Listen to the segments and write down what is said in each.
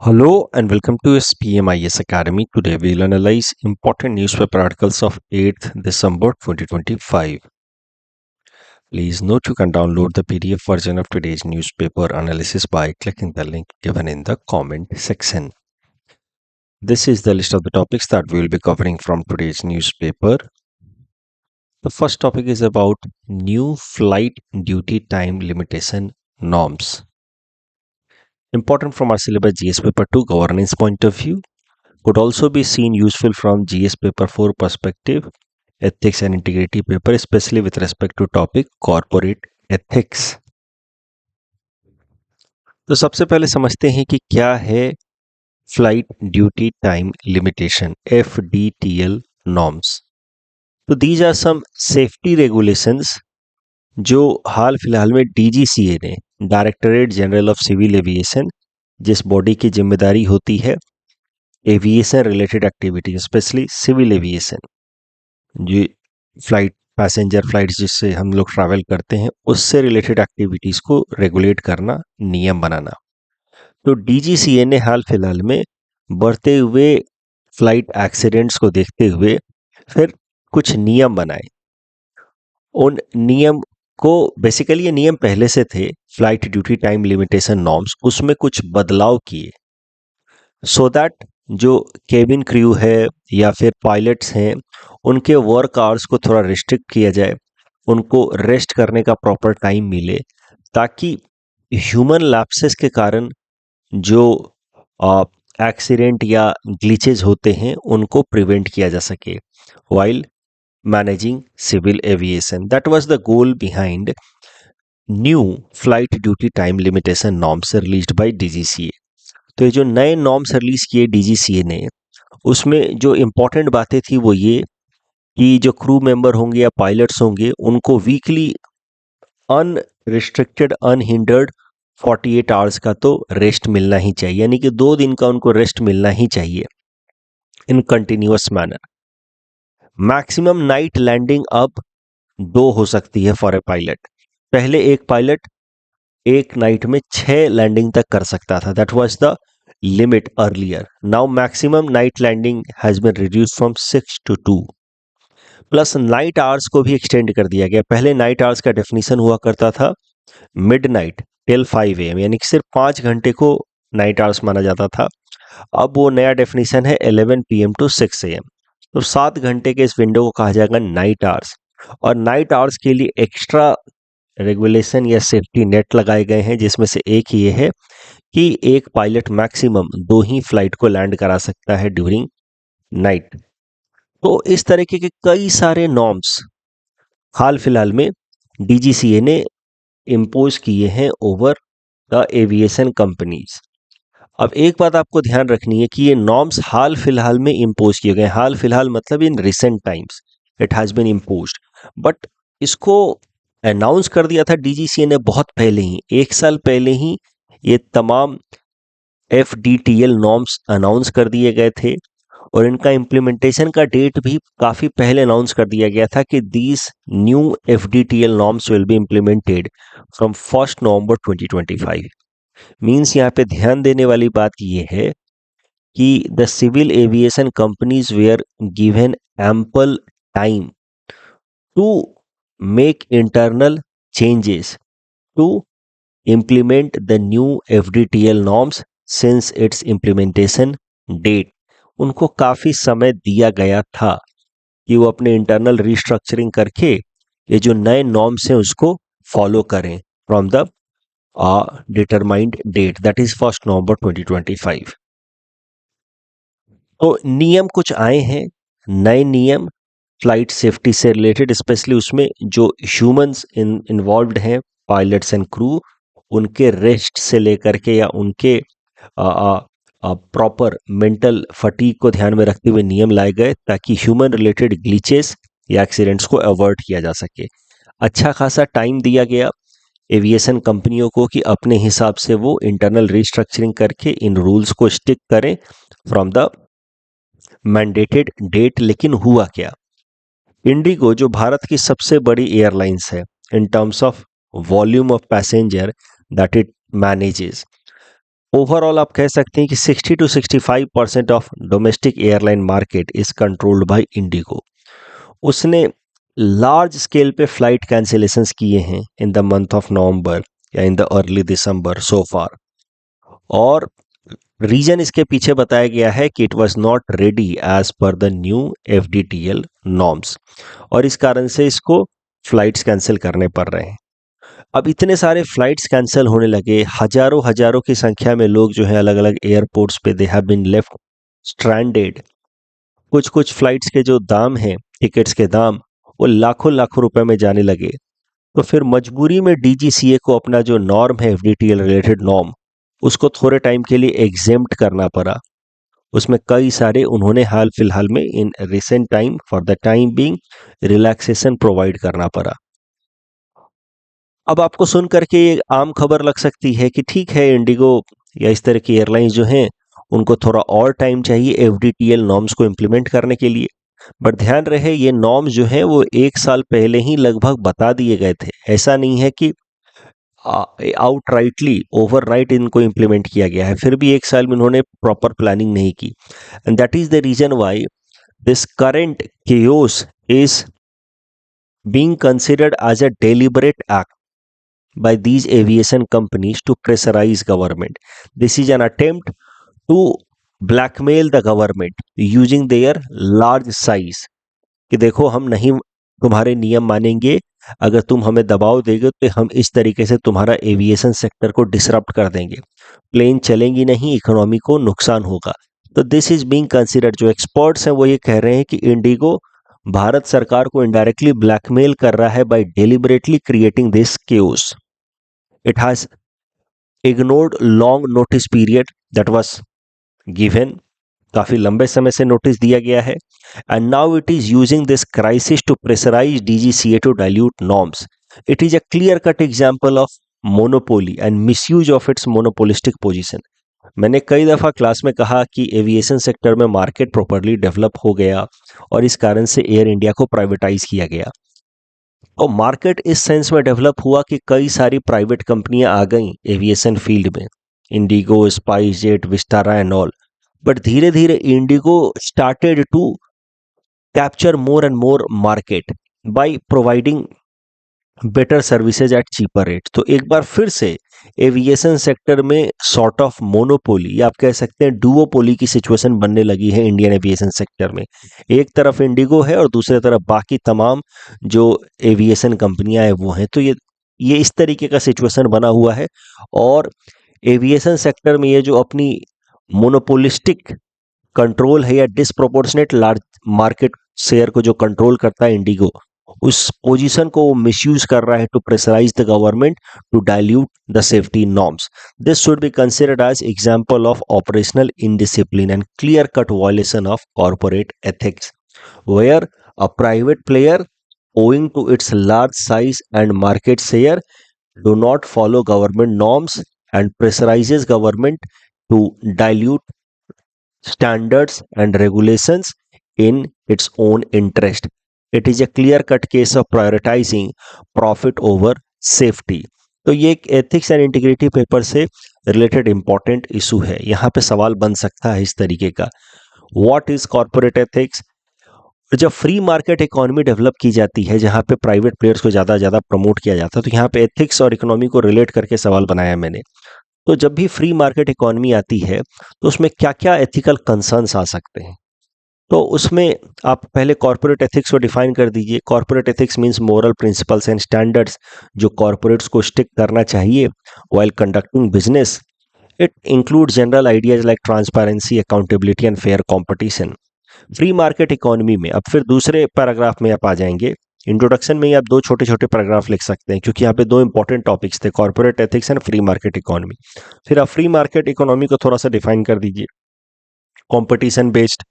Hello and welcome to SPMIS Academy. Today we'll analyze important newspaper articles of 8th December 2025. Please note you can download the PDF version of today's newspaper analysis by clicking the link given in the comment section. This is the list of the topics that we will be covering from today's newspaper. The first topic is about new flight duty time limitation norms. Important from our syllabus GS paper 2 governance point of view. Could also be seen useful from GS paper 4 perspective, ethics and integrity paper, especially with respect to topic corporate ethics. तो सबसे पहले समझते हैं कि क्या है flight duty time limitation FDTL norms. तो these are some safety regulations जो हाल फिलहाल में DGCA ने, directorate general of civil aviation, जिस बॉडी की जिम्मेदारी होती है aviation related activity, specially civil aviation, जो फ्लाइट पैसेंजर फ्लाइट्स जिससे हम लोग ट्रैवल करते हैं उससे रिलेटेड एक्टिविटीज़ को रेगुलेट करना, नियम बनाना. तो DGCA ने हाल फिलहाल में बढ़ते हुए फ्लाइट एक्सीडेंट्स को देखते हुए फिर कुछ नियम बनाए. उन नियम को बेसिकली ये नियम पहले से थे, flight duty time limitation norms, उसमें कुछ बदलाव किए सो दैट जो केबिन क्रू है या फिर पायलट्स हैं उनके वर्क आवर्स को थोड़ा रिस्ट्रिक्ट किया जाए, उनको रेस्ट करने का प्रॉपर टाइम मिले, ताकि ह्यूमन लैप्सेस के कारण जो एक्सीडेंट या ग्लिचेज होते हैं उनको प्रिवेंट किया जा सके while managing civil aviation. That was the goal behind new flight duty time limitation norms released by DGCA. तो ये जो नए नॉर्म्स रिलीज किए DGCA ने, उसमें जो इम्पोर्टेंट बातें थी वो ये कि जो क्रू मेंबर होंगे या पायलट्स होंगे उनको वीकली अनरिस्ट्रिक्टेड अनहिंडर्ड 48 आवर्स का तो रेस्ट मिलना ही चाहिए, यानी कि 2 दिन का उनको रेस्ट मिलना ही चाहिए in continuous manner. Maximum night landing अब 2 हो सकती है फॉर ए पायलट. पहले एक पायलट एक नाइट में 6 लैंडिंग तक कर सकता था. That was the limit earlier. Now maximum night landing has been reduced from 6 to 2. Plus night hours को भी एक्सटेंड कर दिया गया. पहले नाइट आवर्स का डेफिनेशन हुआ करता था मिडनाइट टिल 5 AM, यानी कि सिर्फ 5 घंटे को नाइट आवर्स माना जाता था. अब वो नया डेफिनेशन है 11 PM to 6 AM. तो 7 घंटे के इस विंडो को कहा जाएगा नाइट आवर्स. और नाइट आवर्स के लिए एक्स्ट्रा रेगुलेशन या सेफ्टी नेट लगाए गए हैं, जिसमें से एक ये है कि एक पायलट मैक्सिमम 2 ही फ्लाइट को लैंड करा सकता है ड्यूरिंग नाइट. तो इस तरीके के कई सारे नॉर्म्स हाल फिलहाल में DGCA ने इम्पोज किए हैं ओवर द एविएशन कंपनीज. अब एक बात आपको ध्यान रखनी है कि ये नॉर्म्स हाल फिलहाल में इम्पोज किए गए. हाल फिलहाल मतलब in recent times it has been imposed, but इसको अनाउंस कर दिया था DGCA ने बहुत पहले ही, 1 साल पहले ही ये तमाम FDTL नॉर्म्स अनाउंस कर दिए गए थे. और इनका इम्प्लीमेंटेशन का डेट भी काफ़ी पहले अनाउंस कर दिया गया था कि these new FDTL norms will be implemented from 1 November 2025. Means यहाँ पे ध्यान देने वाली बात ये है कि the civil aviation companies were given ample time to make internal changes to implement the new FDTL norms since its implementation date. उनको काफ़ी समय दिया गया था कि वो अपने इंटरनल रिस्ट्रक्चरिंग करके ये जो नए नॉर्म्स हैं उसको फॉलो करें from the determined date, that is 1 November 2025. तो नियम कुछ आए हैं, नए नियम फ्लाइट सेफ्टी से रिलेटेड, स्पेशली उसमें जो ह्यूमंस इन्वॉल्व्ड हैं, पायलट्स एंड क्रू, उनके रेस्ट से लेकर के या उनके प्रॉपर मेंटल फटीग को ध्यान में रखते हुए नियम लाए गए ताकि ह्यूमन रिलेटेड ग्लिचेस या एक्सीडेंट्स को अवॉइड किया जा सके. अच्छा खासा टाइम दिया गया एविएशन कंपनियों को कि अपने हिसाब से वो इंटरनल रिस्ट्रक्चरिंग करके इन रूल्स को स्टिक करें फ्रॉम द मैंडेटेड डेट. लेकिन हुआ क्या, इंडिगो जो भारत की सबसे बड़ी एयरलाइंस है in terms of volume of passenger that it manages, overall आप कह सकते हैं कि 60 to 65% of domestic airline market is controlled by Indigo. उसने लार्ज स्केल पे फ्लाइट कैंसिलेशंस किए हैं in the month of November या इन द अर्ली दिसंबर सो फार, और रीजन इसके पीछे बताया गया है कि it was not ready as per the new FDTL norms, और इस कारण से इसको फ्लाइट्स कैंसिल करने पड़ रहे हैं। अब इतने सारे फ्लाइट्स कैंसिल होने लगे, हजारों हजारों की संख्या में लोग जो है अलग अलग एयरपोर्ट्स पे they have been left stranded. कुछ कुछ फ्लाइट्स के जो दाम हैं, टिकट्स के दाम, वो लाखों लाखों रुपए में जाने लगे। तो फिर मजबूरी में डीजीसीए को अपना जो नॉर्म है एफडीटीएल रिलेटेड नॉर्म, उसको थोड़े टाइम के लिए एग्जेम्प्ट करना पड़ा। उसमें कई सारे उन्होंने हाल फिलहाल में in recent time for the time being relaxation provide करना पड़ा। अब आपको सुन करके ये आम खबर लग सकती है कि ठीक है, इंडिगो या इस तरह की एयरलाइंस जो हैं उनको थोड़ा और टाइम चाहिए एफडीटीएल नॉर्म्स को इम्प्लीमेंट करने के लिए। बट ध्यान रहे, ये नॉर्म्स जो हैं वो 1 साल पहले ही लगभग बता दिए गए थे। ऐसा नहीं है कि आउटराइटली ओवरराइट इनको इम्प्लीमेंट किया गया है, फिर भी 1 साल में उन्होंने प्रॉपर प्लानिंग नहीं की। And that is the reason why this current chaos is being considered as a deliberate act by these aviation companies to pressurize government. This is an attempt to blackmail the government using their large size, कि देखो हम नहीं तुम्हारे नियम मानेंगे, अगर तुम हमें दबाव देगे तो हम इस तरीके से तुम्हारा एविएशन सेक्टर को डिसरप्ट कर देंगे, प्लेन चलेंगी नहीं, इकोनॉमी को नुकसान होगा। तो दिस इज बीइंग कंसिडर्ड, जो एक्सपर्ट्स हैं वो ये कह रहे हैं कि इंडिगो भारत सरकार को इनडायरेक्टली ब्लैकमेल कर रहा है by deliberately creating this chaos. It has ignored long notice period that was given, काफी लंबे समय से नोटिस दिया गया है, and now it is using this crisis to pressurise DGCA to dilute norms. It is a clear cut example of monopoly and misuse of its monopolistic position. मैंने कई दफा क्लास में कहा कि एविएशन सेक्टर में मार्केट प्रॉपरली डेवलप हो गया और इस कारण से एयर इंडिया को प्राइवेटाइज किया गया। और मार्केट इस सेंस में डेवलप हुआ कि कई सारी प्राइवेट कंपनियां आ गई एविएशन फील्ड में, IndiGo, SpiceJet, Vistara and all. But धीरे धीरे IndiGo started to capture more and more market by providing better services at cheaper rate. तो एक बार फिर से एविएशन सेक्टर में सॉर्ट ऑफ मोनोपोली या आप कह सकते हैं डुओपोली की सिचुएशन बनने लगी है इंडियन एविएशन सेक्टर में। एक तरफ इंडिगो है और दूसरी तरफ बाकी तमाम जो एविएशन कंपनियां हैं वो हैं। तो ये इस तरीके का सिचुएशन बना हुआ है, और एविएशन सेक्टर में ये जो अपनी मोनोपोलिस्टिक कंट्रोल है या डिसप्रोपोर्शनेट लार्ज मार्केट शेयर को जो कंट्रोल करता है इंडिगो, उस पोजीशन को वो मिसयूज कर रहा है to pressurise the government to dilute the safety norms. This should be considered as example of operational indiscipline and clear cut violation of corporate ethics, where a private player owing to its large size and market share do not follow government norms and pressurizes government to dilute standards and regulations in its own interest. It is a clear cut case of prioritizing profit over safety. तो ये एक ethics and integrity paper से related important issue है। यहाँ पे सवाल बन सकता है इस तरीके का, व्हाट इज कॉर्पोरेट एथिक्स। जब फ्री मार्केट इकोनॉमी डेवलप की जाती है, जहाँ पे प्राइवेट प्लेयर्स को ज़्यादा प्रमोट किया जाता है, तो यहाँ पे एथिक्स और इकोनॉमी को रिलेट करके सवाल बनाया मैंने। तो जब भी फ्री मार्केट इकोनॉमी आती है तो उसमें क्या क्या एथिकल कंसर्न्स आ सकते हैं, तो उसमें आप पहले कॉर्पोरेट एथिक्स को डिफाइन कर दीजिए। Corporate ethics means moral principles and standards जो कॉर्पोरेट्स को स्टिक करना चाहिए while conducting business. It include general ideas like transparency, accountability and fair competition. Free market economy में अब फिर दूसरे पैराग्राफ में आप आ जाएंगे। इंट्रोडक्शन में ही आप 2 छोटे छोटे पैराग्राफ लिख सकते हैं, क्योंकि यहाँ पे 2 इंपॉर्टेंट टॉपिक्स थे, corporate ethics and free market economy. फिर आप फ्री मार्केट इकोनॉमी को थोड़ा सा डिफाइन कर दीजिए। Competition based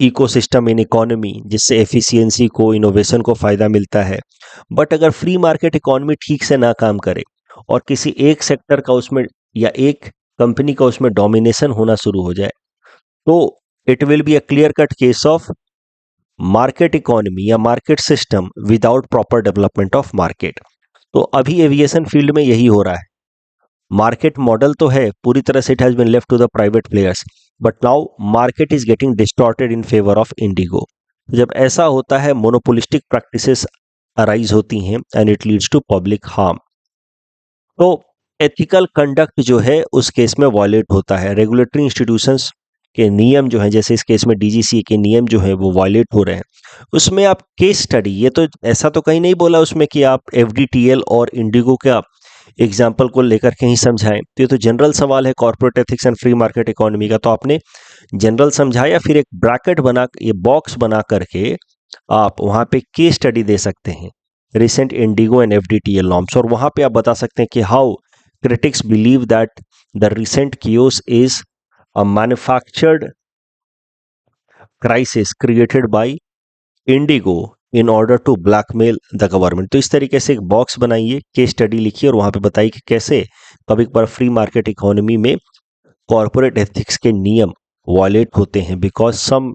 ecosystem in economy, जिससे एफिशिएंसी को, इनोवेशन को फायदा मिलता है। बट अगर फ्री मार्केट इकोनॉमी ठीक से ना काम करे और किसी एक सेक्टर का उसमें या एक कंपनी का उसमें डोमिनेशन होना शुरू हो जाए, तो it will be a clear cut case of market economy या market system without proper development of market. तो अभी एविएशन फील्ड में यही हो रहा है। मार्केट मॉडल तो है, पूरी तरह से it has been left to the private players, but now market is getting distorted in favour of IndiGo. जब ऐसा होता है, मोनोपोलिस्टिक प्रैक्टिसेस अराइज होती हैं and it leads to public harm. तो एथिकल कंडक्ट जो है उस केस में वायलेट होता है, रेगुलेटरी इंस्टीट्यूशंस के नियम जो हैं, जैसे इस केस में डीजीसी के नियम जो है वो वायलेट हो रहे हैं। उसमें आप केस स्टडी, ये तो ऐसा तो कहीं नहीं बोला उसमें कि आप एफडीटीएल और इंडिगो का एग्जाम्पल को लेकर के ही समझाएं, तो ये तो जनरल सवाल है corporate ethics and free market economy का, तो आपने जनरल समझाया, फिर एक ब्रैकेट बना, ये बॉक्स बना करके आप वहां पे केस स्टडी दे सकते हैं, recent Indigo and FDTL norms, और वहां पे आप बता सकते हैं कि how critics believe that the recent chaos is a manufactured crisis created by Indigo in order to blackmail the government। तो इस तरीके से एक बॉक्स बनाइए, केस स्टडी लिखिए और वहां पे बताइए कि कैसे कभी कभार फ्री मार्केट इकोनॉमी में कॉर्पोरेट एथिक्स के नियम वायलेट होते हैं because some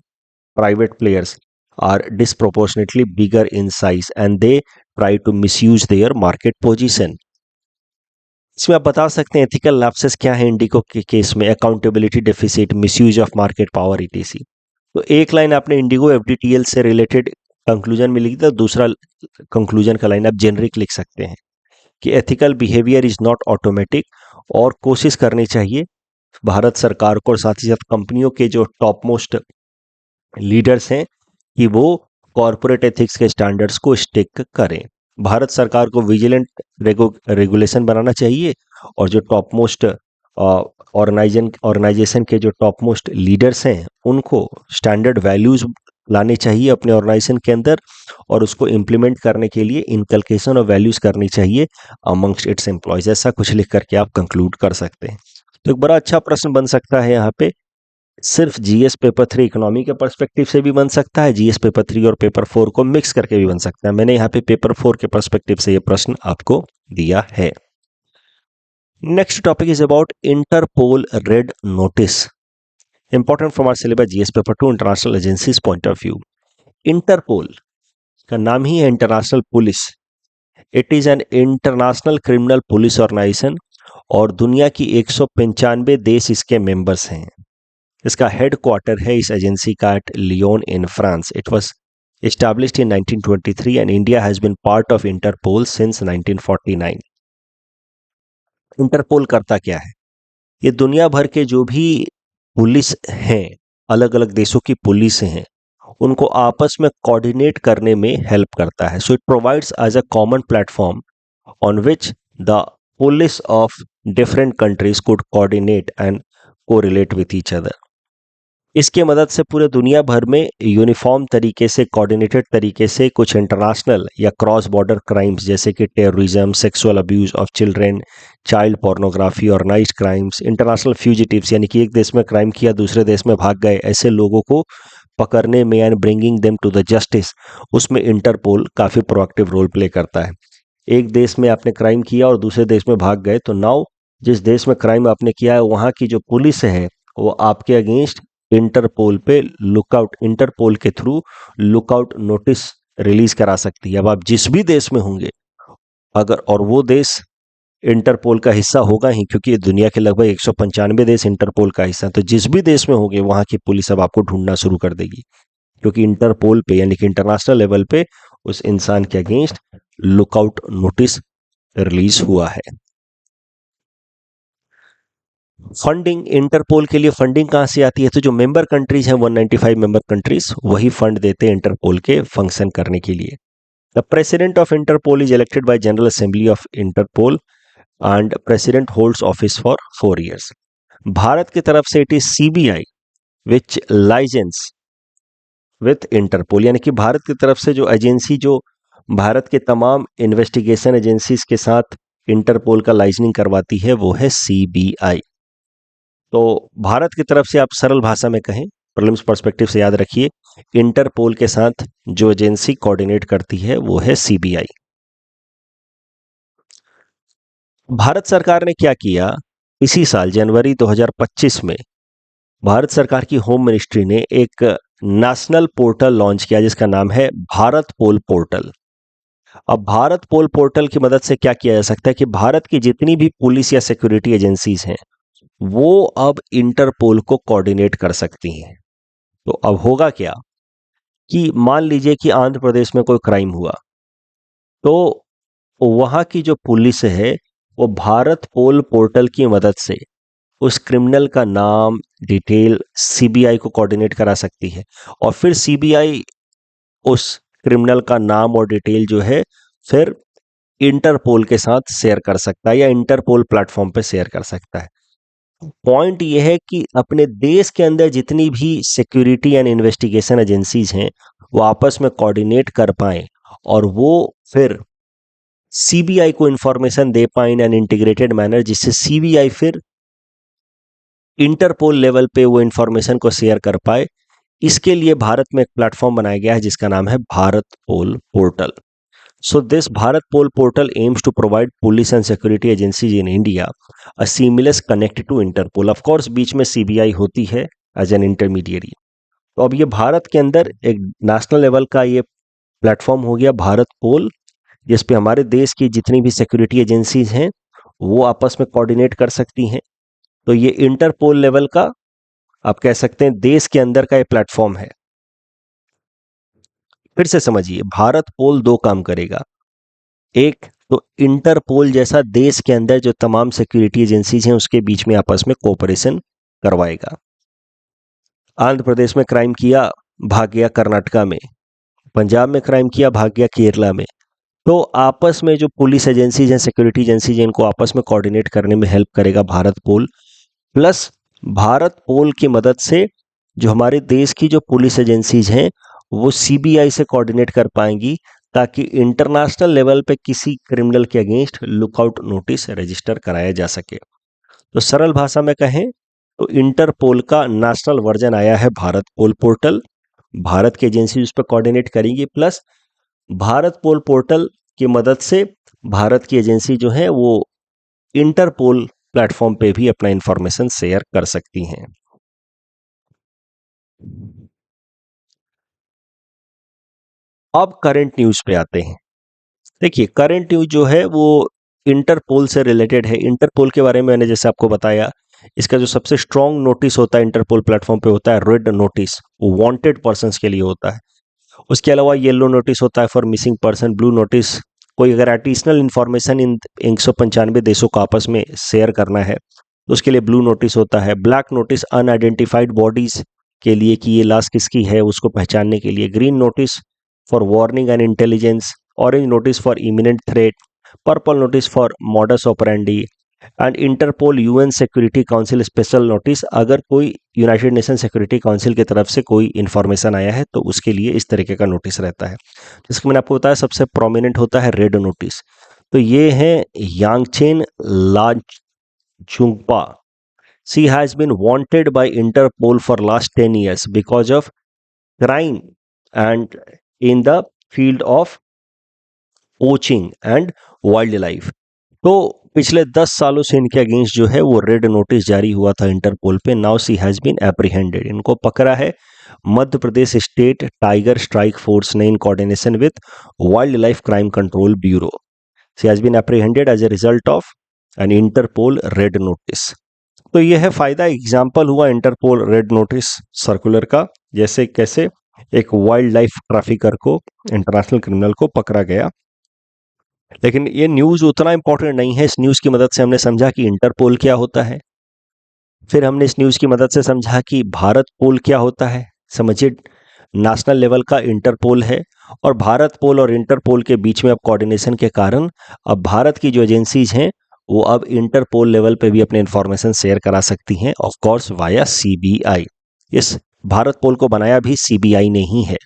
private players are disproportionately bigger in size and they try to misuse their market position. इसमें आप बता सकते हैं एथिकल लैप्सेस क्या है इंडिगो के केस में, accountability deficit, misuse of market power, etc. तो एक लाइन आपने इंडिगो एफडीटीएल से रिलेटेड कंक्लूजन में लिखी, तो दूसरा कंक्लूजन का लाइन आप जेनरिक लिख सकते हैं कि ethical behaviour is not automatic, और कोशिश करनी चाहिए भारत सरकार को और साथ ही साथ कंपनियों के जो टॉप मोस्ट लीडर्स हैं कि वो कॉरपोरेट एथिक्स के स्टैंडर्ड्स को स्टिक करें। भारत सरकार को विजिलेंट रेगुलेशन बनाना चाहिए, और जो टॉप मोस्ट ऑर्गेनाइजेशन के जो टॉप मोस्ट लीडर्स हैं उनको स्टैंडर्ड वैल्यूज लाने चाहिए अपने ऑर्गेनाइजेशन के अंदर, और उसको इम्प्लीमेंट करने के लिए इनकलकेशन ऑफ वैल्यूज करनी चाहिए अमंगस्ट इट्स एम्प्लॉयज। ऐसा कुछ लिख करके आप कंक्लूड कर सकते हैं। तो एक बड़ा अच्छा प्रश्न बन सकता है यहाँ पे, सिर्फ जीएस पेपर 3 इकोनॉमी के पर्सपेक्टिव से भी बन सकता है, जीएस पेपर 3 और पेपर 4 को मिक्स करके भी बन सकता है। मैंने यहाँ पे पेपर 4 के पर्सपेक्टिव से ये प्रश्न आपको दिया है। Next topic is about Interpol red notice, important from our syllabus GS paper 2 international agencies point of view. Interpol का नाम ही है international police, it is an international criminal police organisation, और दुनिया की 195 देश इसके मेंबर्स हैं। इसका हेड क्वार्टर है इस एजेंसी का at Lyon in France. It was established in 1923 and India has been part of Interpol since 1949। Interpol करता क्या है? ये दुनिया भर के जो भी पुलिस हैं, अलग अलग देशों की पुलिस हैं, उनको आपस में कोऑर्डिनेट करने में हेल्प करता है। So it provides as a common platform on which the police of different countries could coordinate and correlate with each other. इसके मदद से पूरे दुनिया भर में यूनिफॉर्म तरीके से, कोऑर्डिनेटेड तरीके से कुछ इंटरनेशनल या क्रॉस बॉर्डर क्राइम्स जैसे कि terrorism, sexual abuse of children, child pornography, organised crimes, international fugitives यानी कि एक देश में क्राइम किया दूसरे देश में भाग गए, ऐसे लोगों को पकड़ने में and bringing them to the justice, उसमें इंटरपोल काफ़ी प्रोएक्टिव रोल प्ले करता है। एक देश में आपने क्राइम किया और दूसरे देश में भाग गए, तो नाउ जिस देश में क्राइम आपने किया है वहाँ की जो पुलिस है वो आपके अगेंस्ट इंटरपोल पे लुकआउट, इंटरपोल के थ्रू लुकआउट नोटिस रिलीज करा सकती है। अब आप जिस भी देश में होंगे अगर, और वो देश इंटरपोल का हिस्सा होगा ही, क्योंकि दुनिया के लगभग 195 देश इंटरपोल का हिस्सा, तो जिस भी देश में होंगे वहां की पुलिस अब आपको ढूंढना शुरू कर देगी, क्योंकि इंटरपोल पे यानी कि इंटरनेशनल लेवल पे उस इंसान के अगेंस्ट लुकआउट नोटिस रिलीज हुआ है। फंडिंग, इंटरपोल के लिए फंडिंग कहां से आती है? तो जो मेंबर कंट्रीज हैं 195 मेंबर कंट्रीज वही फंड देते हैं इंटरपोल के फंक्शन करने के लिए। The president of Interpol is elected by general assembly of Interpol and president holds office for 4 years। Bharat की तरफ से it is CBI which liaises with Interpol, यानी कि भारत की तरफ से जो एजेंसी जो भारत के तमाम इन्वेस्टिगेशन एजेंसीज के साथ इंटरपोल का लाइसेंसिंग करवाती है वो है सीबीआई। तो भारत की तरफ से आप सरल भाषा में कहें, प्रीलिम्स पर्सपेक्टिव से याद रखिए, इंटरपोल के साथ जो एजेंसी कोऑर्डिनेट करती है वो है सीबीआई। भारत सरकार ने क्या किया, इसी साल जनवरी 2025 में भारत सरकार की होम मिनिस्ट्री ने एक नेशनल पोर्टल लॉन्च किया जिसका नाम है भारत पोल पोर्टल। अब भारत पोल पोर्टल की मदद से क्या किया जा सकता है कि भारत की जितनी भी पुलिस या सिक्योरिटी एजेंसीज हैं वो अब इंटरपोल को कोऑर्डिनेट कर सकती हैं। तो अब होगा क्या कि मान लीजिए कि आंध्र प्रदेश में कोई क्राइम हुआ, तो वहां की जो पुलिस है वो भारत पोल पोर्टल की मदद से उस क्रिमिनल का नाम, डिटेल सीबीआई को कोऑर्डिनेट करा सकती है, और फिर सीबीआई उस क्रिमिनल का नाम और डिटेल जो है फिर इंटरपोल के साथ शेयर कर सकता है या इंटरपोल प्लेटफॉर्म पे शेयर कर सकता है। पॉइंट ये है कि अपने देश के अंदर जितनी भी सिक्योरिटी एंड इन्वेस्टिगेशन एजेंसीज हैं वो आपस में कोऑर्डिनेट कर पाए और वो फिर सीबीआई को इंफॉर्मेशन दे पाए इन एन इंटीग्रेटेड मैनर, जिससे सीबीआई फिर इंटरपोल लेवल पे वो इंफॉर्मेशन को शेयर कर पाए। इसके लिए भारत में एक प्लेटफॉर्म बनाया गया है जिसका नाम है भारत पोल portal. So this Bharat Pol portal aims to provide police and security agencies in India a seamless connect to Interpol. Of course बीच में CBI होती है as an intermediary। तो अब ये भारत के अंदर एक नेशनल लेवल का ये प्लेटफॉर्म हो गया भारत पोल, जिस पे हमारे देश की जितनी भी सिक्योरिटी एजेंसीज हैं वो आपस में कोऑर्डिनेट कर सकती हैं। तो ये इंटरपोल लेवल का आप कह सकते हैं देश के अंदर का ये प्लेटफॉर्म है। फिर से समझिए, भारत पोल दो काम करेगा। एक तो इंटरपोल जैसा देश के अंदर जो तमाम सिक्योरिटी एजेंसीज हैं उसके बीच में आपस में कोऑपरेशन करवाएगा। आंध्र प्रदेश में क्राइम किया, भाग गया कर्नाटका में, पंजाब में क्राइम किया, भाग गया केरला में, तो आपस में जो पुलिस एजेंसीज हैं, सिक्योरिटी एजेंसीज हैं, इनको आपस में कोऑर्डिनेट करने में हेल्प करेगा भारत पोल। प्लस भारत पोल की मदद से जो हमारे देश की जो पुलिस एजेंसीज हैं वो सीबीआई से कोऑर्डिनेट कर पाएंगी ताकि इंटरनेशनल लेवल पे किसी क्रिमिनल के अगेंस्ट लुकआउट नोटिस रजिस्टर कराया जा सके। तो सरल भाषा में कहें तो इंटरपोल का नेशनल वर्जन आया है भारत पोल पोर्टल। भारत की एजेंसी उस पर कोऑर्डिनेट करेंगी, प्लस भारत पोल पोर्टल की मदद से भारत की एजेंसी जो है वो इंटरपोल प्लेटफॉर्म पे भी अपना इंफॉर्मेशन शेयर कर सकती हैं। अब करंट न्यूज पे आते हैं। देखिए, करंट न्यूज जो है वो इंटरपोल से रिलेटेड है। इंटरपोल के बारे में मैंने जैसे आपको बताया, इसका जो सबसे स्ट्रॉन्ग नोटिस होता है इंटरपोल प्लेटफॉर्म पे होता है रेड नोटिस, वो वांटेड पर्संस के लिए होता है। उसके अलावा येलो नोटिस होता है for missing person, blue notice कोई अगर एडिशनल इंफॉर्मेशन इन 195 देशों को आपस में शेयर करना है तो उसके लिए ब्लू नोटिस होता है। ब्लैक नोटिस अनआइडेंटिफाइड बॉडीज के लिए कि ये लाश किसकी है उसको पहचानने के लिए। Green notice for warning and intelligence, orange notice for imminent threat, purple notice for modus operandi and Interpol UN security council special notice. अगर कोई यूनाइटेड नेशन सिक्योरिटी काउंसिल की तरफ से कोई इंफॉर्मेशन आया है तो उसके लिए इस तरीके का नोटिस रहता है। जिसको मैंने आपको बताया सबसे प्रोमिनेंट होता है रेड नोटिस। तो ये है Yangchen Lachungpa. She has been wanted by Interpol for last 10 years because of crime and in the field of poaching and wildlife. तो पिछले 10 सालों से इनके अगेंस्ट जो है वो रेड नोटिस जारी हुआ था इंटरपोल पे। Now she has been apprehended. इनको पकड़ा है Madhya Pradesh state tiger strike force ने in coordination with wildlife crime control bureau. She has been apprehended as a result of an Interpol red notice. तो ये है फायदा, एग्जाम्पल हुआ इंटरपोल रेड नोटिस सर्कुलर का, जैसे कैसे एक वाइल्ड लाइफ ट्रैफिकर को, इंटरनेशनल क्रिमिनल को पकड़ा गया। लेकिन ये न्यूज उतना इंपॉर्टेंट नहीं है। इस न्यूज की मदद से हमने समझा कि इंटरपोल क्या होता है, फिर हमने इस न्यूज की मदद से समझा कि भारत पोल क्या होता है। समझिए, नेशनल लेवल का इंटरपोल है और भारत पोल और इंटरपोल के बीच में अब कोऑर्डिनेशन के कारण अब भारत की जो एजेंसीज हैं वो अब इंटरपोल लेवल पे भी अपने इंफॉर्मेशन शेयर करा सकती हैं, ऑफ कोर्स वाया सीबीआई। इस भारत पोल को बनाया भी सीबीआई ने ही है।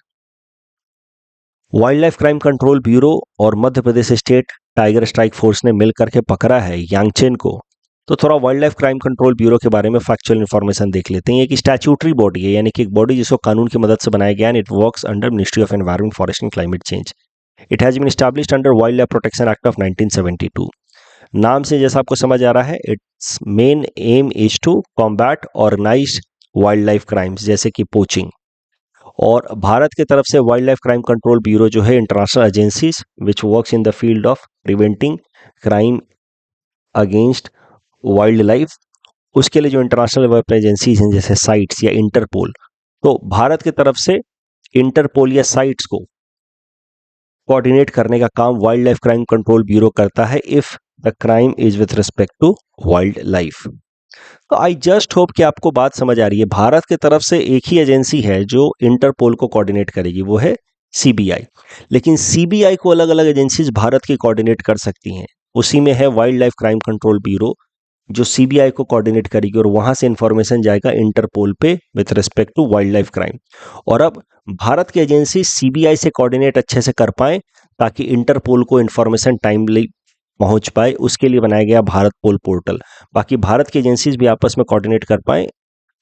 Wildlife crime control bureau और मध्य Pradesh state tiger strike force ने मिलकर के पकड़ा है यांगचेन को। तो थोड़ा wild life crime control bureau के बारे में फैक्चुअल इन्फॉर्मेशन देख लेते हैं। एक स्टैट्यूटरी बॉडी है, यानी कि एक बॉडी जिसको कानून की मदद से बनाया गया है। It works under ministry of environment, forest and climate change. It has been established under wildlife protection act of 1972। नाम से जैसा आपको समझ आ रहा है, its main aim is to combat organised wildlife crimes जैसे कि पोचिंग। और भारत की तरफ से wildlife crime control bureau जो है international agencies which works in the field of preventing crime against wild life, उसके लिए जो इंटरनेशनल वेब एजेंसीज हैं जैसे साइट्स या इंटरपोल, तो भारत की तरफ से इंटरपोल या साइट्स को कोऑर्डिनेट करने का काम wildlife crime control bureau करता है if the crime is with respect to wildlife. तो आई जस्ट होप कि आपको बात समझ आ रही है। भारत की तरफ से एक ही एजेंसी है जो इंटरपोल को कोऑर्डिनेट करेगी, वो है सीबीआई। लेकिन सीबीआई को अलग अलग एजेंसीज भारत की कोऑर्डिनेट कर सकती हैं। उसी में है wildlife crime control bureau जो सीबीआई को कोऑर्डिनेट करेगी और वहां से इंफॉर्मेशन जाएगा इंटरपोल पे with respect to wildlife crime. और अब भारत की एजेंसी सीबीआई से कोऑर्डिनेट अच्छे से कर पाए ताकि इंटरपोल को इंफॉर्मेशन टाइमली पहुंच पाए, उसके लिए बनाया गया भारत पोल पोर्टल। बाकी भारत की एजेंसीज भी आपस में कोऑर्डिनेट कर पाए,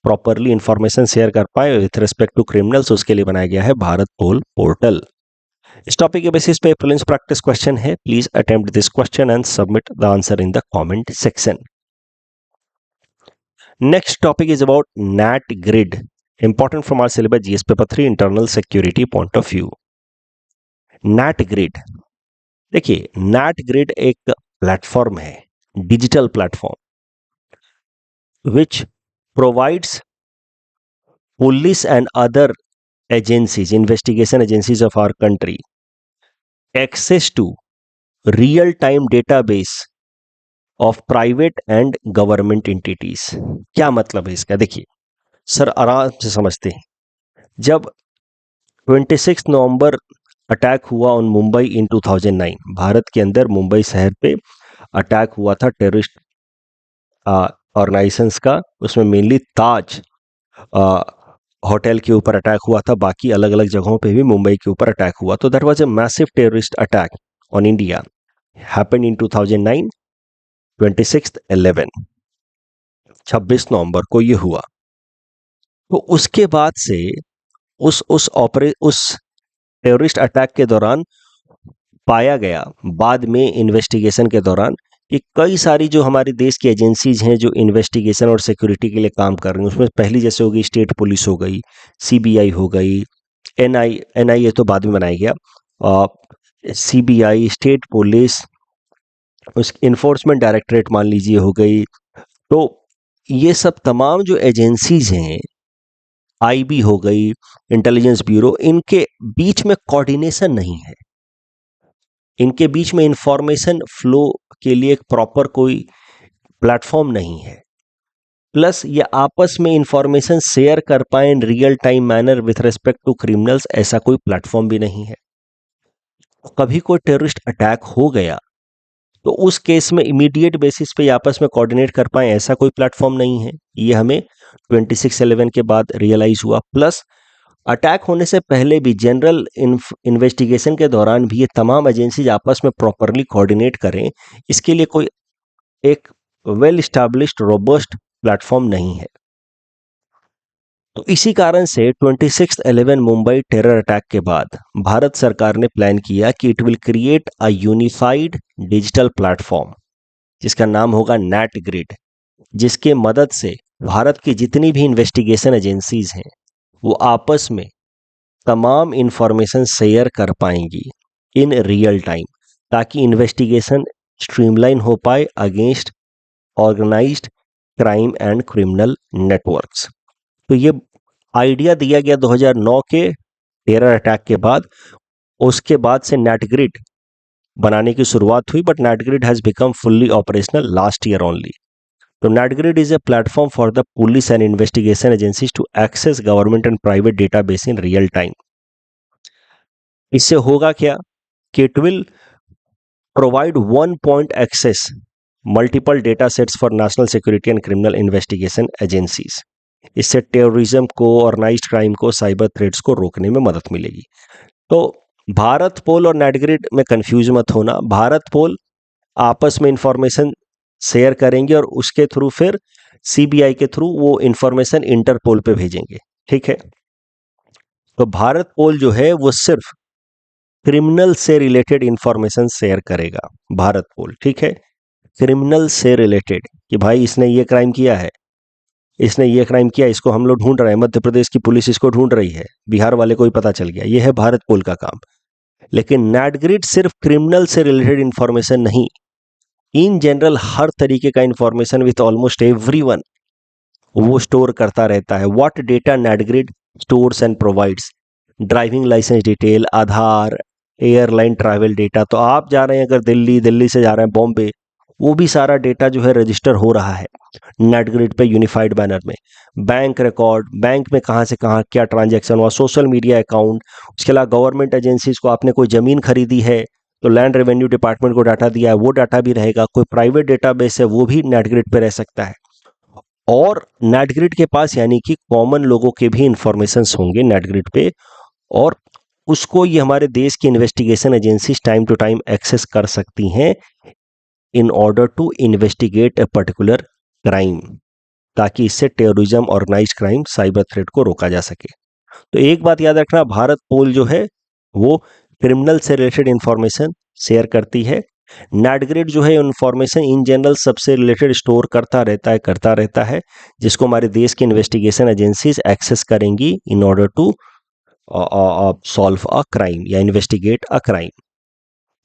प्रॉपरली इंफॉर्मेशन शेयर कर पाए विथ रिस्पेक्ट टू क्रिमिनल्स, उसके लिए बनाया गया है भारत पोल पोर्टल। इस टॉपिक के बेसिस पे प्रीलिम्स प्रैक्टिस क्वेश्चन है। Please attempt this question and submit the answer in the comment section. Next topic is about NAT grid, important from our syllabus GS paper 3 internal security point of view. NAT grid, देखिए NAT grid एक platform है, digital platform which provides police and other agencies, investigation agencies of our country access to real time database of private and government entities. क्या मतलब है इसका? देखिए sir आराम से समझते हैं। जब 26 नवंबर अटैक हुआ ऑन मुंबई इन 2009, भारत के अंदर मुंबई शहर पे अटैक हुआ था टेररिस्ट ऑर्गेनाइजेशंस का। उसमें मेनली ताज होटल के ऊपर अटैक हुआ था, बाकी अलग अलग जगहों पे भी मुंबई के ऊपर अटैक हुआ। तो that was a massive terrorist attack on India happened in 2009 26 नवंबर को ये हुआ। तो उसके बाद से उस टेररिस्ट अटैक के दौरान पाया गया, बाद में इन्वेस्टिगेशन के दौरान, कि कई सारी जो हमारे देश की एजेंसीज हैं जो इन्वेस्टिगेशन और सिक्योरिटी के लिए काम कर रही हैं, उसमें पहली जैसे हो गई स्टेट पुलिस हो गई, सीबीआई हो गई, एनआईए तो बाद में बनाया गया, सीबीआई, स्टेट पुलिस, उस इन्फोर्समेंट डायरेक्टरेट मान लीजिए हो गई। तो ये सब तमाम जो एजेंसीज हैं, आईबी हो गई, इंटेलिजेंस ब्यूरो, इनके बीच में कोऑर्डिनेशन नहीं है, इनके बीच में इंफॉर्मेशन फ्लो के लिए एक प्रॉपर कोई प्लेटफॉर्म नहीं है। प्लस ये आपस में इंफॉर्मेशन शेयर कर पाए in real time manner with respect to criminals, ऐसा कोई प्लेटफॉर्म भी नहीं है। कभी कोई टेररिस्ट अटैक हो गया तो उस केस में इमीडिएट बेसिस पे आपस में कोऑर्डिनेट कर पाए, ऐसा कोई प्लेटफॉर्म नहीं है। ये हमें 26/11 के बाद रियलाइज हुआ। प्लस अटैक होने से पहले भी जनरल इन्वेस्टिगेशन के दौरान भी ये तमाम एजेंसीज आपस में प्रॉपरली कोऑर्डिनेट करें, इसके लिए कोई एक वेल स्टैब्लिश्ड रोबस्ट प्लेटफॉर्म नहीं है। तो इसी कारण से 26/11 मुंबई टेरर अटैक के बाद भारत सरकार ने प्लान किया कि it will create a unified digital platform जिसका नाम होगा नैट ग्रिड, जिसके मदद से भारत की जितनी भी इन्वेस्टिगेशन एजेंसीज हैं वो आपस में तमाम इंफॉर्मेशन शेयर कर पाएंगी इन रियल टाइम, ताकि इन्वेस्टिगेशन स्ट्रीमलाइन हो पाए against organised crime and criminal networks. तो ये आइडिया दिया गया 2009 के टेरर अटैक के बाद। उसके बाद से नेटग्रिड बनाने की शुरुआत हुई, but NATGRID has become fully operational last year only. तो NATGRID is a platform for the police and investigation agencies to access government and private database in real time. इससे होगा क्या कि it will provide one point access multiple data sets for national security and criminal investigation agencies. इससे terrorism को, organised crime को, cyber threats को रोकने में मदद मिलेगी। तो भारत पोल और नेटग्रिड में कंफ्यूज मत होना। भारत पोल आपस में इंफॉर्मेशन शेयर करेंगे और उसके थ्रू फिर सीबीआई के थ्रू वो इंफॉर्मेशन इंटरपोल पे भेजेंगे, ठीक है। तो भारत पोल जो है वो सिर्फ क्रिमिनल से रिलेटेड इंफॉर्मेशन शेयर करेगा, भारत पोल, ठीक है। क्रिमिनल से रिलेटेड कि भाई इसने ये क्राइम किया है इसने ये क्राइम किया, इसको हम लोग ढूंढ रहे हैं, मध्य प्रदेश की पुलिस इसको ढूंढ रही है, बिहार वाले को ही पता चल गया, ये है भारत पोल का काम। लेकिन नेटग्रिड सिर्फ क्रिमिनल से रिलेटेड इंफॉर्मेशन नहीं, इन जनरल हर तरीके का इंफॉर्मेशन विथ ऑलमोस्ट एवरीवन वो स्टोर करता रहता है। What data NATGRID stores and provides, driving licence detail, Aadhaar, airline travel data. तो आप जा रहे हैं अगर दिल्ली, दिल्ली से जा रहे हैं बॉम्बे, वो भी सारा डेटा जो है रजिस्टर हो रहा है नेटग्रिड पे यूनिफाइड बैनर में। बैंक रिकॉर्ड, बैंक में कहाँ से कहाँ क्या ट्रांजैक्शन हुआ, सोशल मीडिया अकाउंट, उसके अलावा गवर्नमेंट एजेंसीज को आपने कोई ज़मीन खरीदी है तो लैंड रेवेन्यू डिपार्टमेंट को डाटा दिया है, वो डाटा भी रहेगा। कोई प्राइवेट डेटाबेस है वो भी नेटग्रिड पे रह सकता है। और नेटग्रिड के पास यानी कि कॉमन लोगों के भी इंफॉर्मेशंस होंगे नेटग्रिड पे, और उसको ये हमारे देश की investigation agencies time to time access कर सकती हैं in order to investigate a particular crime, ताकि इससे terrorism, organised crime, cyber threat को रोका जा सके। तो एक बात याद रखना, भारत पोल जो है वो क्रिमिनल से रिलेटेड इंफॉर्मेशन शेयर करती है। नेटग्रिड जो है इंफॉर्मेशन इन जनरल सबसे रिलेटेड स्टोर करता रहता है, जिसको हमारे देश की इन्वेस्टिगेशन एजेंसीज एक्सेस करेंगी in order to solve a crime या इन्वेस्टिगेट अ क्राइम।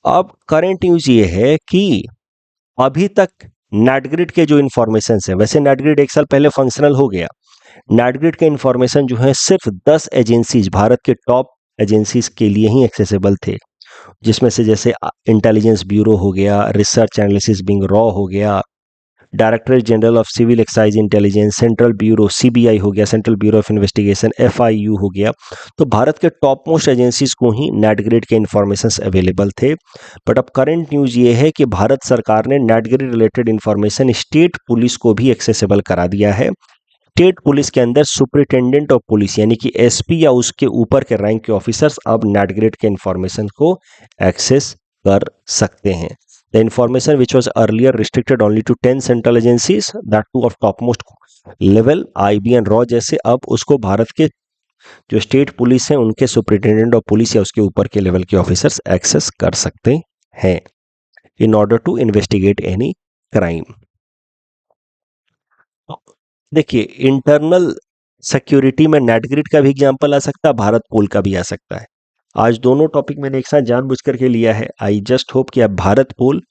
अब करंट न्यूज ये है कि अभी तक नेटग्रिड के जो इन्फॉर्मेशन है, वैसे नेटग्रिड एक साल पहले फंक्शनल हो गया, नेटग्रिड के इन्फॉर्मेशन जो है सिर्फ 10 एजेंसीज, भारत के टॉप एजेंसीज के लिए ही एक्सेसिबल थे, जिसमें से जैसे इंटेलिजेंस ब्यूरो हो गया, रिसर्च एनालिसिस विंग रॉ हो गया, directorate general of civil excise intelligence, central bureau CBI हो गया, central bureau of investigation FIU हो गया। तो भारत के टॉप मोस्ट एजेंसीज को ही नेटग्रिड के इंफॉर्मेशंस अवेलेबल थे। बट अब करंट न्यूज ये है कि भारत सरकार ने NATGRID related information state police को भी एक्सेसिबल करा दिया है। स्टेट पुलिस के अंदर सुपरिटेंडेंट ऑफ पुलिस यानी कि एसपी या उसके ऊपर के रैंक के ऑफिसर्स अब नेटग्रिड के इंफॉर्मेशन को एक्सेस कर सकते हैं। The information which was earlier restricted only to 10 central agencies, that too of topmost level, IB and raw जैसे, अब उसको भारत के जो स्टेट पुलिस हैं उनके सुपरिटेंडेंट ऑफ पुलिस या उसके ऊपर के लेवल के ऑफिसर्स एक्सेस कर सकते हैं in order to investigate any crime. देखिए, इंटरनल सिक्योरिटी में नेटग्रिड का भी एग्जांपल आ सकता है, भारत पोल का भी आ सकता है। आज दोनों टॉपिक मैंने एक साथ जानबूझ करके लिया है। आई जस्ट होप कि आप भारत पोल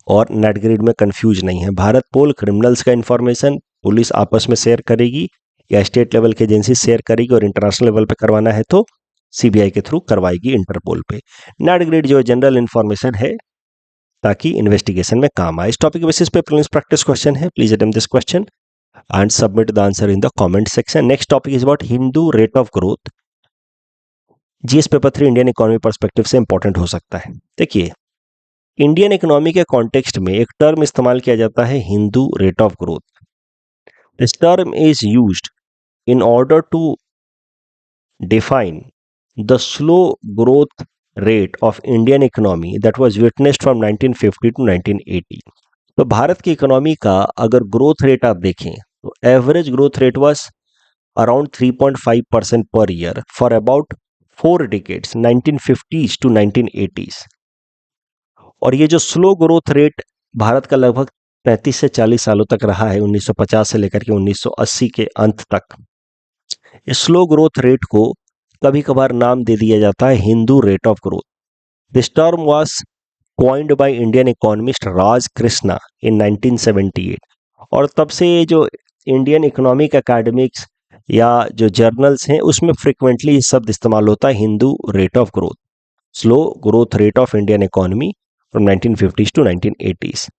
और नेटग्रिड में कंफ्यूज नहीं है। भारत पोल क्रिमिनल्स का इंफॉर्मेशन पुलिस आपस में शेयर करेगी या स्टेट लेवल की एजेंसी शेयर करेगी, और इंटरनेशनल लेवल पे करवाना है तो सीबीआई के थ्रू करवाएगी इंटरपोल पे। नेटग्रिड जो जनरल इंफॉर्मेशन है ताकि इन्वेस्टिगेशन में काम आए। इस टॉपिक बेसिस पे प्रीलिम्स प्रैक्टिस क्वेश्चन है, please attempt this question and submit the answer in the comment section. Next topic is about Hindu rate of growth. GS paper 3 Indian economy perspective से important हो सकता है। देखिए, Indian economy के context में एक term इस्तेमाल किया जाता है, Hindu rate of growth. This term is used in order to define the slow growth rate of Indian economy that was witnessed from 1950 to 1980। तो भारत की इकोनॉमी का अगर ग्रोथ रेट आप देखें तो average growth rate was around 3.5% per year for about 4 decades, 1950s to 1980s। और ये जो स्लो ग्रोथ रेट भारत का लगभग 35 से 40 सालों तक रहा है, 1950 से लेकर के 1980 के अंत तक, इस स्लो ग्रोथ रेट को कभी कभार नाम दे दिया जाता है Hindu rate of growth. This term was coined by Indian economist Raj Krishna in 1978, और तब से ये जो इंडियन इकोनॉमिक एकेडमिक्स या जो जर्नल्स हैं उसमें फ्रिक्वेंटली ये शब्द इस्तेमाल होता है, Hindu rate of growth, slow growth rate of Indian economy from 1950s to 1980s।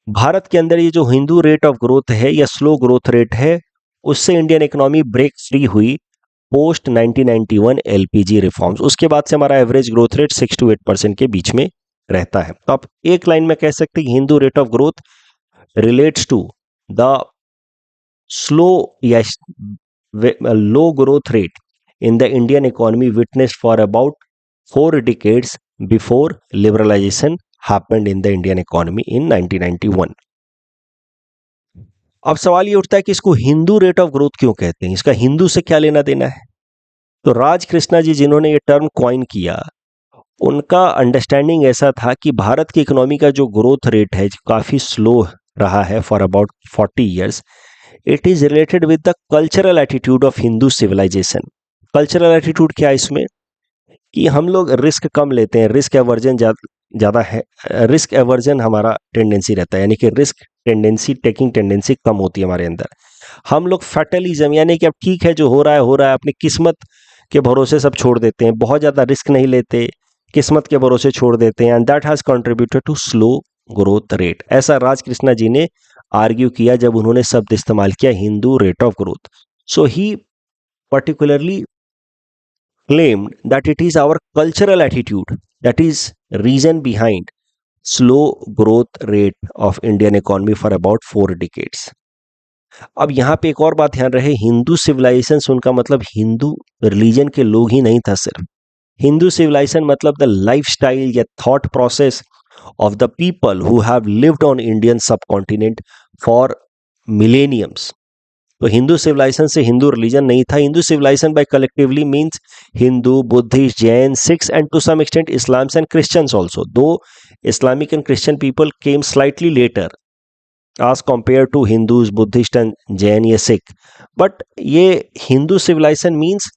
Bharat के अंदर ये जो हिंदू रेट ऑफ ग्रोथ है या स्लो ग्रोथ रेट है, उससे इंडियन इकोनॉमी ब्रेक फ्री हुई पोस्ट 1991 एलपीजी रिफॉर्म्स। उसके बाद से हमारा एवरेज ग्रोथ रेट 6 to 8% के बीच में रहता है। तो आप एक लाइन में कह सकते हैं Hindu rate of growth relates to the slow या low growth rate in the Indian economy witnessed for about 4 decades before liberalisation happened in the Indian economy in 1991। अब सवाल ये उठता है कि इसको हिंदू रेट ऑफ ग्रोथ क्यों कहते हैं, इसका हिंदू से क्या लेना देना है। तो राज कृष्णा जी जिन्होंने ये टर्म कॉइन किया, उनका अंडरस्टैंडिंग ऐसा था कि भारत की इकोनॉमी का जो ग्रोथ रेट है काफ़ी स्लो रहा है for about 40 years, it is related with the cultural attitude of Hindu civilisation. Cultural attitude क्या है इसमें कि हम लोग रिस्क कम लेते हैं, रिस्क एवर्जन ज़्यादा है, रिस्क एवर्जन हमारा टेंडेंसी रहता है, यानी कि रिस्क टेंडेंसी, टेकिंग टेंडेंसी कम होती है हमारे अंदर। हम लोग फैटलिज्म, यानी कि अब ठीक है जो हो रहा है, अपनी किस्मत के भरोसे सब छोड़ देते हैं, बहुत ज़्यादा रिस्क नहीं लेते, किस्मत के भरोसे छोड़ देते हैं, and that has contributed to slow growth rate. ऐसा राजकृष्णा जी ने आर्ग्यू किया जब उन्होंने शब्द इस्तेमाल किया Hindu rate of growth. So he particularly claimed that it is our cultural attitude that is reason behind slow growth rate of Indian economy for about 4 decades। अब यहाँ पे एक और बात ध्यान रहे, हिंदू सिविलाइजेशन उनका मतलब हिंदू रिलीजन के लोग ही नहीं था सिर्फ। हिंदू सिविलाइजेशन मतलब द लाइफस्टाइल या thought process of the people who have lived on Indian subcontinent for millenniums. तो हिंदू सिविलाइजेशन से हिंदू रिलीजन नहीं था। Hindu civilisation by collectively means Hindu, Buddhist, Jain, Sikhs and to some extent Islams and Christians also, though Islamic and Christian people came slightly later as compared to Hindus, Buddhist and Jain या Sikh। But ये Hindu civilisation means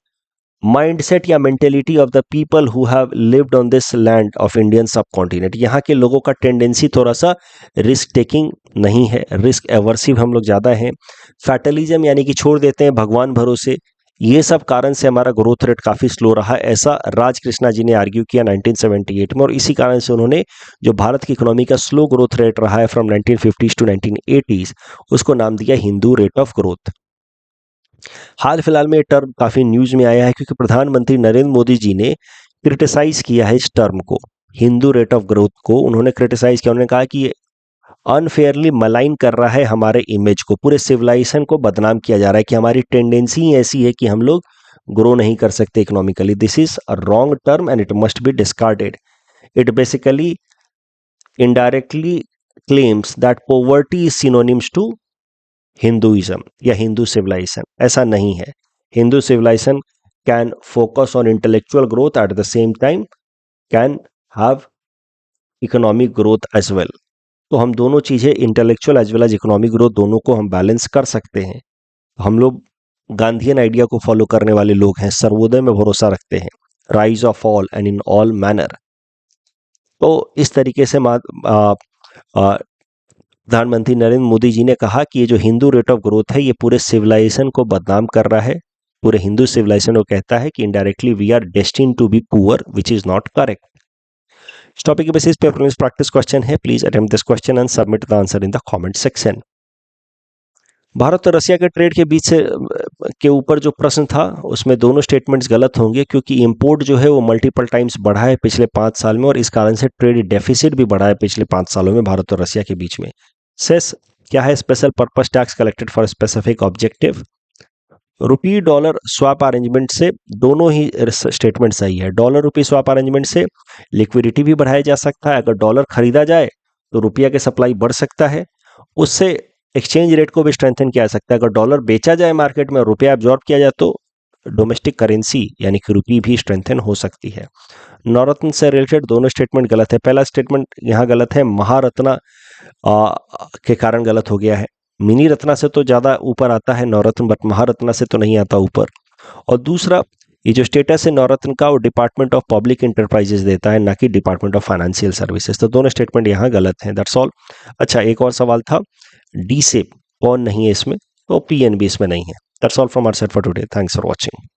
mindset या mentality of the people who have lived on this land of Indian सब continent. यहाँ के लोगों का tendency थोड़ा सा रिस्क टेकिंग नहीं है, रिस्क एवर्सिव हम लोग ज़्यादा हैं, फैटलिज्म यानी कि छोड़ देते हैं भगवान भरोसे, ये सब कारण से हमारा ग्रोथ रेट काफ़ी स्लो रहा, ऐसा राजकृष्णा जी ने आर्ग्यू किया 1978 में। और इसी कारण से उन्होंने जो भारत की इकोनॉमी का स्लो ग्रोथ रेट रहा है फ्रॉम 1950s टू 1980s, उसको नाम दिया हिंदू रेट ऑफ ग्रोथ। हाल फिलहाल में ये टर्म काफ़ी न्यूज़ में आया है क्योंकि प्रधानमंत्री नरेंद्र मोदी जी ने क्रिटिसाइज किया है इस टर्म को, हिंदू रेट ऑफ ग्रोथ को उन्होंने क्रिटिसाइज किया। उन्होंने कहा कि ये अनफेयरली मलाइन कर रहा है हमारे इमेज को, पूरे सिविलाइजेशन को बदनाम किया जा रहा है कि हमारी टेंडेंसी ऐसी है कि हम लोग ग्रो नहीं कर सकते economically. This is a wrong term and it must be discarded. It basically indirectly claims that poverty is synonyms to Hinduism या हिंदू सिविलाइजेशन। ऐसा नहीं है। Hindu civilisation can focus on intellectual growth at the same time can have economic growth as well. तो हम दोनों चीज़ें intellectual as well as economic growth दोनों को हम बैलेंस कर सकते हैं। हम लोग गांधीयन आइडिया को फॉलो करने वाले लोग हैं, सर्वोदय में भरोसा रखते हैं, rise of all and in all manner. तो इस तरीके से प्रधानमंत्री नरेंद्र मोदी जी ने कहा कि ये जो हिंदू रेट ऑफ ग्रोथ है ये पूरे सिविलाइजेशन को बदनाम कर रहा है, पूरे हिंदू सिविलाइजेशन को कहता है कि indirectly we are destined to be poor, which is not correct. इस टॉपिक के बेसिस पे प्रीवियस प्रैक्टिस क्वेश्चन है, please attempt this question and submit the answer in the comment section. Bharat और रसिया के ट्रेड के बीच से के ऊपर जो प्रश्न था उसमें दोनों स्टेटमेंट्स गलत होंगे क्योंकि इंपोर्ट जो है वो मल्टीपल टाइम्स बढ़ा है पिछले 5 साल में और इस कारण से ट्रेड डेफिसिट भी बढ़ा है पिछले 5 सालों में भारत और रसिया के बीच में। सेस क्या है? Special purpose tax collected for specific objective. Rupee dollar swap arrangement से दोनों ही स्टेटमेंट सही है। डॉलर रुपी स्वैप अरेंजमेंट से लिक्विडिटी भी बढ़ाया जा सकता है, अगर डॉलर खरीदा जाए तो रुपया के सप्लाई बढ़ सकता है, उससे एक्सचेंज रेट को भी स्ट्रेंथन किया जा सकता है। अगर डॉलर बेचा जाए मार्केट में, रुपया एब्जॉर्ब किया जाए तो डोमेस्टिक करेंसी यानी कि रुपी भी स्ट्रेंथन हो सकती है। नवरत्न से रिलेटेड दोनों स्टेटमेंट गलत है। पहला स्टेटमेंट यहाँ गलत है, महारत्ना के कारण गलत हो गया है। मिनी रत्ना से तो ज़्यादा ऊपर आता है नवरत्न, बट महारत्ना से तो नहीं आता ऊपर। और दूसरा, ये जो स्टेटस है नवरत्न का वो डिपार्टमेंट ऑफ पब्लिक इंटरप्राइजेस देता है, ना कि डिपार्टमेंट ऑफ फाइनेंशियल सर्विसेज। तो दोनों स्टेटमेंट यहाँ गलत हैं, दैट्स ऑल। अच्छा, एक और सवाल था, डी सेप कौन नहीं है इसमें, तो पीएनबी इसमें नहीं है। That's all from our side for today, thanks for watching.